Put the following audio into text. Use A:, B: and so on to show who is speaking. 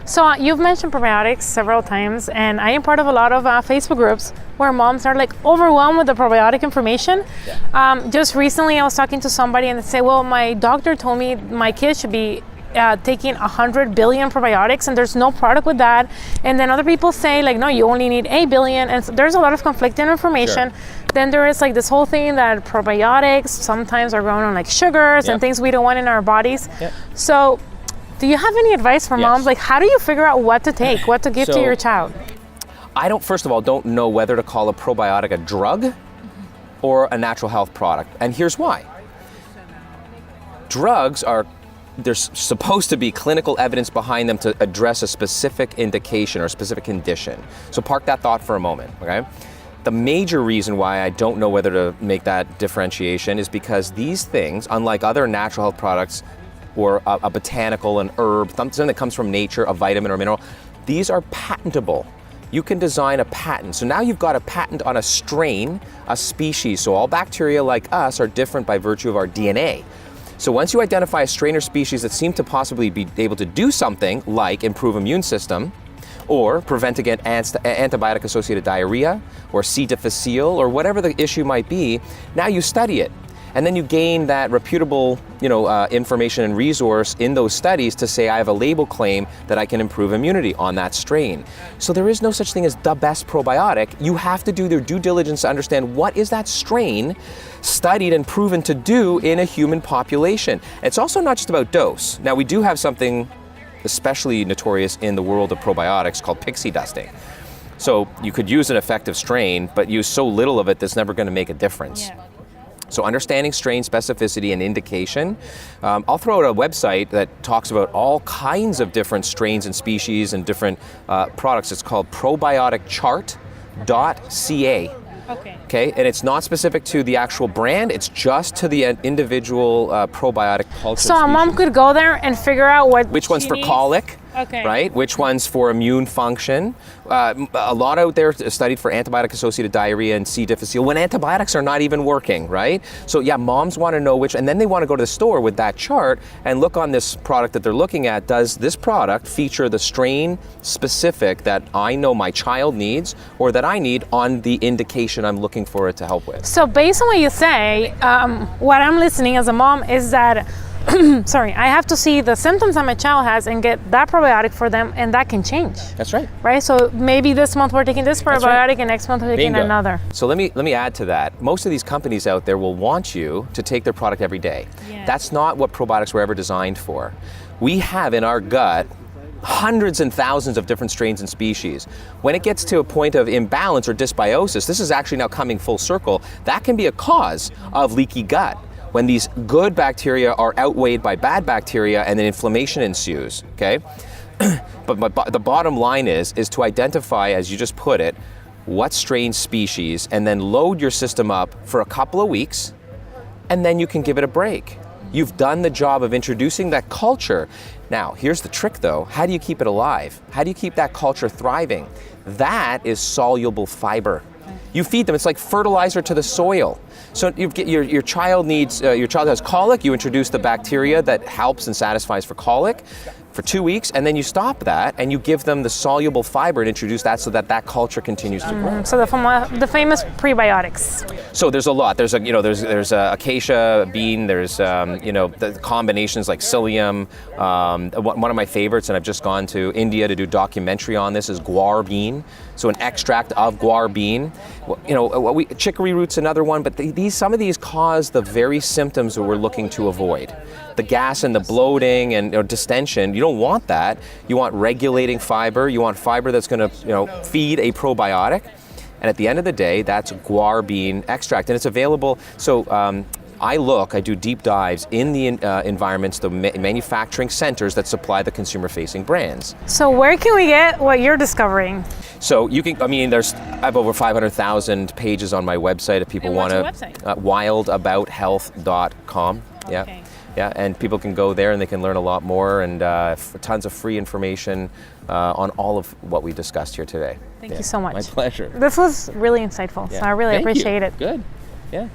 A: So you've mentioned probiotics several times, and I am part of a lot of Facebook groups where moms are like overwhelmed with the probiotic information. Yeah. Just recently I was talking to somebody and they say, well, my doctor told me my kid should be taking 100 billion probiotics and there's no product with that. And then other people say like, no, you only need 8 billion. And so there's a lot of conflicting information. Sure. Then there is like this whole thing that probiotics sometimes are grown on like sugars and things we don't want in our bodies. Yep. So do you have any advice for moms? Like, how do you figure out what to take, what to give to your child?
B: I first of all, don't know whether to call a probiotic a drug or a natural health product. And here's why. Drugs there's supposed to be clinical evidence behind them to address a specific indication or a specific condition. So park that thought for a moment, okay? The major reason why I don't know whether to make that differentiation is because these things, unlike other natural health products, or a botanical, an herb, something that comes from nature, a vitamin or mineral, these are patentable. You can design a patent. So now you've got a patent on a strain, a species. So all bacteria like us are different by virtue of our DNA. So once you identify a strain or species that seem to possibly be able to do something like improve immune system, or prevent against antibiotic-associated diarrhea, or C. difficile, or whatever the issue might be, now you study it. And then you gain that reputable, information and resource in those studies to say, I have a label claim that I can improve immunity on that strain. So there is no such thing as the best probiotic. You have to do their due diligence to understand what is that strain studied and proven to do in a human population. It's also not just about dose. Now we do have something especially notorious in the world of probiotics called pixie dusting. So you could use an effective strain, but use so little of it that's never going to make a difference. Yeah. So understanding strain specificity and indication. I'll throw out a website that talks about all kinds of different strains and species and different products. It's called probioticchart.ca. Okay, and it's not specific to the actual brand, it's just to the individual probiotic culture.
A: So a mom could go there and figure out
B: which one's for colic, right? Which one's for immune function. A lot out there studied for antibiotic-associated diarrhea and C. difficile when antibiotics are not even working, right? So yeah, moms want to know which, and then they want to go to the store with that chart and look on this product that they're looking at. Does this product feature the strain specific that I know my child needs or that I need on the indication I'm looking for it to help with?
A: So based on what you say, what I'm listening as a mom is that sorry, I have to see the symptoms that my child has and get that probiotic for them, and that can change.
B: That's right.
A: Right? So maybe this month we're taking this probiotic and next month we're taking another.
B: So let me add to that. Most of these companies out there will want you to take their product every day. Yes. That's not what probiotics were ever designed for. We have in our gut hundreds and thousands of different strains and species. When it gets to a point of imbalance or dysbiosis, this is actually now coming full circle, that can be a cause of leaky gut. When these good bacteria are outweighed by bad bacteria and then inflammation ensues, okay? But the bottom line is to identify, as you just put it, what strain species, and then load your system up for a couple of weeks, and then you can give it a break. You've done the job of introducing that culture. Now, here's the trick though. How do you keep it alive? How do you keep that culture thriving? That is soluble fiber. You feed them, it's like fertilizer to the soil. So your child has colic, you introduce the bacteria that helps and satisfies for colic for 2 weeks, and then you stop that and you give them the soluble fiber and introduce that so that culture continues to grow.
A: So the famous prebiotics.
B: So there's a lot. There's acacia bean. There's the combinations like psyllium. One of my favorites, and I've just gone to India to do a documentary on this, is guar bean. So an extract of guar bean. Chicory root's another one, but some of these cause the very symptoms that we're looking to avoid. The gas and the bloating and distension. You don't want that. You want regulating fiber. You want fiber that's going to feed a probiotic. And at the end of the day, that's guar bean extract, and it's available. So I do deep dives in the environments, the manufacturing centers that supply the consumer-facing brands.
A: So where can we get what you're discovering?
B: So you can, I have over 500,000 pages on my website if people want to.
A: What's your website?
B: wildeabouthealth.com. Yeah.
A: Okay.
B: Yeah, and people can go there and they can learn a lot more and tons of free information on all of what we discussed here today.
A: Thank you so much.
B: My pleasure.
A: This was really insightful, so I really appreciate it.
B: Good. Yeah.